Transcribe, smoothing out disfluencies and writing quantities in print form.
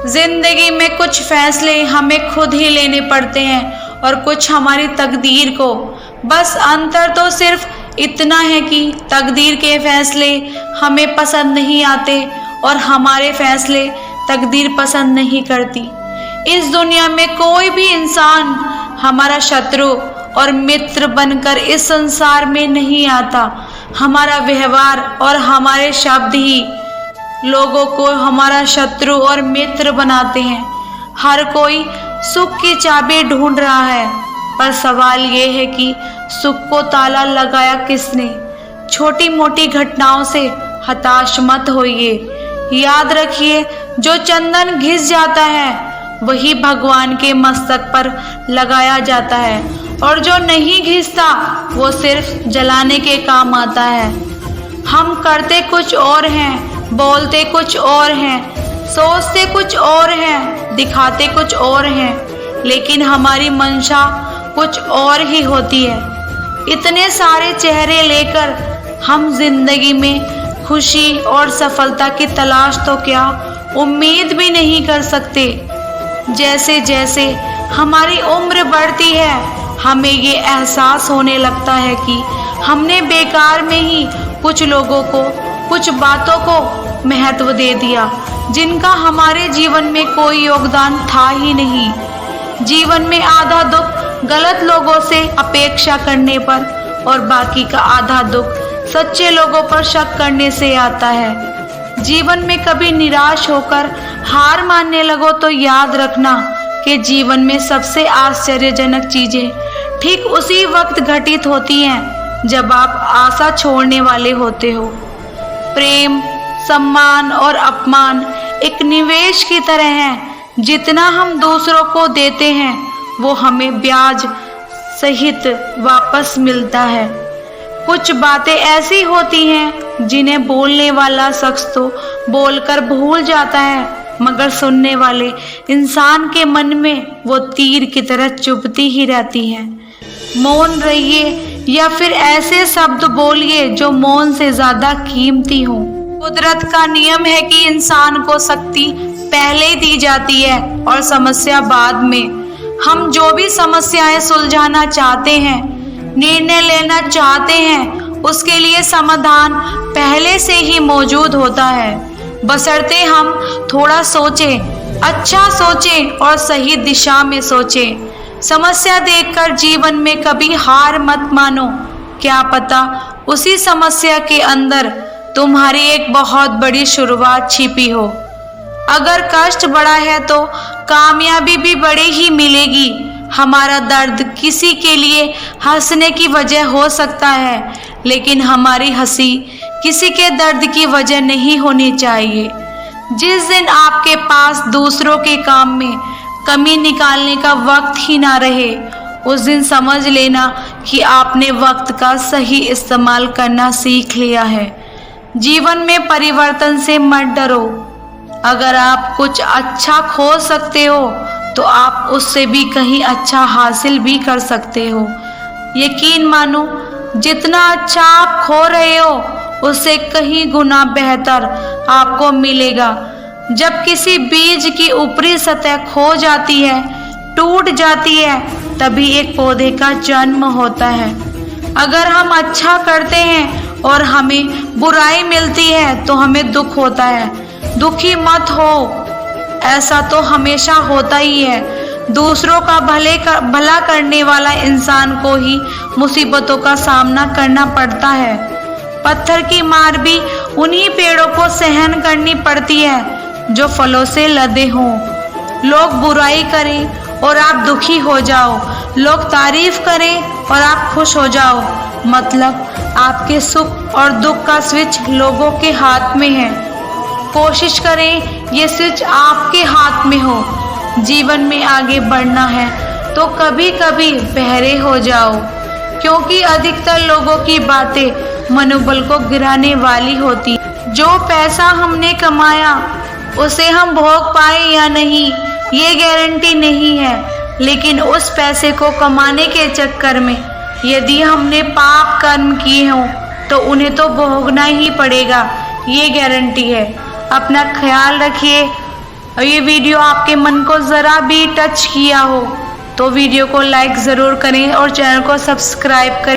जिंदगी में कुछ फैसले हमें खुद ही लेने पड़ते हैं और कुछ हमारी तकदीर को। बस अंतर तो सिर्फ इतना है कि तकदीर के फैसले हमें पसंद नहीं आते और हमारे फैसले तकदीर पसंद नहीं करती। इस दुनिया में कोई भी इंसान हमारा शत्रु और मित्र बनकर इस संसार में नहीं आता। हमारा व्यवहार और हमारे शब्द ही लोगों को हमारा शत्रु और मित्र बनाते हैं। हर कोई सुख की चाबी ढूंढ रहा है, पर सवाल ये है कि सुख को ताला लगाया किसने। छोटी मोटी घटनाओं से हताश मत होइए। याद रखिए, जो चंदन घिस जाता है वही भगवान के मस्तक पर लगाया जाता है, और जो नहीं घिसता वो सिर्फ जलाने के काम आता है। हम करते कुछ और हैं, बोलते कुछ और हैं, सोचते कुछ और हैं, दिखाते कुछ और हैं, लेकिन हमारी मंशा कुछ और ही होती है। इतने सारे चेहरे लेकर हम जिंदगी में खुशी और सफलता की तलाश तो क्या उम्मीद भी नहीं कर सकते। जैसे जैसे हमारी उम्र बढ़ती है, हमें ये एहसास होने लगता है कि हमने बेकार में ही कुछ लोगों को, कुछ बातों को महत्व दे दिया जिनका हमारे जीवन में कोई योगदान था ही नहीं। जीवन में आधा दुख गलत लोगों से अपेक्षा करने पर और बाकी का आधा दुख सच्चे लोगों पर शक करने से आता है। जीवन में कभी निराश होकर हार मानने लगो तो याद रखना कि जीवन में सबसे आश्चर्यजनक चीजें ठीक उसी वक्त घटित होती हैं जब आप आशा छोड़ने वाले होते हो। प्रेम, सम्मान और अपमान एक निवेश की तरह है। जितना हम दूसरों को देते हैं वो हमें ब्याज सहित वापस मिलता है। कुछ बातें ऐसी होती हैं जिन्हें बोलने वाला शख्स तो बोलकर भूल जाता है, मगर सुनने वाले इंसान के मन में वो तीर की तरह चुभती ही रहती हैं। मौन रहिए या फिर ऐसे शब्द बोलिए जो मौन से ज्यादा कीमती हो। कुदरत का नियम है कि इंसान को शक्ति पहले दी जाती है और समस्या बाद में। हम जो भी समस्याएं सुलझाना चाहते हैं, निर्णय लेना चाहते हैं, उसके लिए समाधान पहले से ही मौजूद होता है, बशर्ते हम थोड़ा सोचें, अच्छा सोचें और सही दिशा में सोचें। समस्या देखकर जीवन में कभी हार मत मानो। क्या पता उसी समस्या के अंदर तुम्हारी एक बहुत बड़ी शुरुआत छिपी हो। अगर कष्ट बड़ा है तो कामयाबी भी बड़ी ही मिलेगी। हमारा दर्द किसी के लिए हंसने की वजह हो सकता है, लेकिन हमारी हंसी किसी के दर्द की वजह नहीं होनी चाहिए। जिस दिन आपके पास दूसरों के काम में कमी निकालने का वक्त ही ना रहे, उस दिन समझ लेना कि आपने वक्त का सही इस्तेमाल करना सीख लिया है। जीवन में परिवर्तन से मत डरो। अगर आप कुछ अच्छा खो सकते हो तो आप उससे भी कहीं अच्छा हासिल भी कर सकते हो। यकीन मानो, जितना अच्छा आप खो रहे हो उससे कहीं गुना बेहतर आपको मिलेगा। जब किसी बीज की ऊपरी सतह खो जाती है, टूट जाती है, तभी एक पौधे का जन्म होता है। अगर हम अच्छा करते हैं और हमें बुराई मिलती है तो हमें दुख होता है। दुखी मत हो, ऐसा तो हमेशा होता ही है। दूसरों का भला करने वाला इंसान को ही मुसीबतों का सामना करना पड़ता है। पत्थर की मार भी उन्हीं पेड़ों को सहन करनी पड़ती है जो फलों से लदे हों। लोग बुराई करें और आप दुखी हो जाओ, लोग तारीफ करें और आप खुश हो जाओ, मतलब आपके सुख और दुख का स्विच लोगों के हाथ में है। कोशिश करें ये स्विच आपके हाथ में हो। जीवन में आगे बढ़ना है तो कभी कभी बहरे हो जाओ, क्योंकि अधिकतर लोगों की बातें मनोबल को गिराने वाली होती। जो पैसा हमने कमाया उसे हम भोग पाए या नहीं ये गारंटी नहीं है, लेकिन उस पैसे को कमाने के चक्कर में यदि हमने पाप कर्म किए हों तो उन्हें तो भोगना ही पड़ेगा, ये गारंटी है। अपना ख्याल रखिए। और ये वीडियो आपके मन को ज़रा भी टच किया हो तो वीडियो को लाइक ज़रूर करें और चैनल को सब्सक्राइब करें।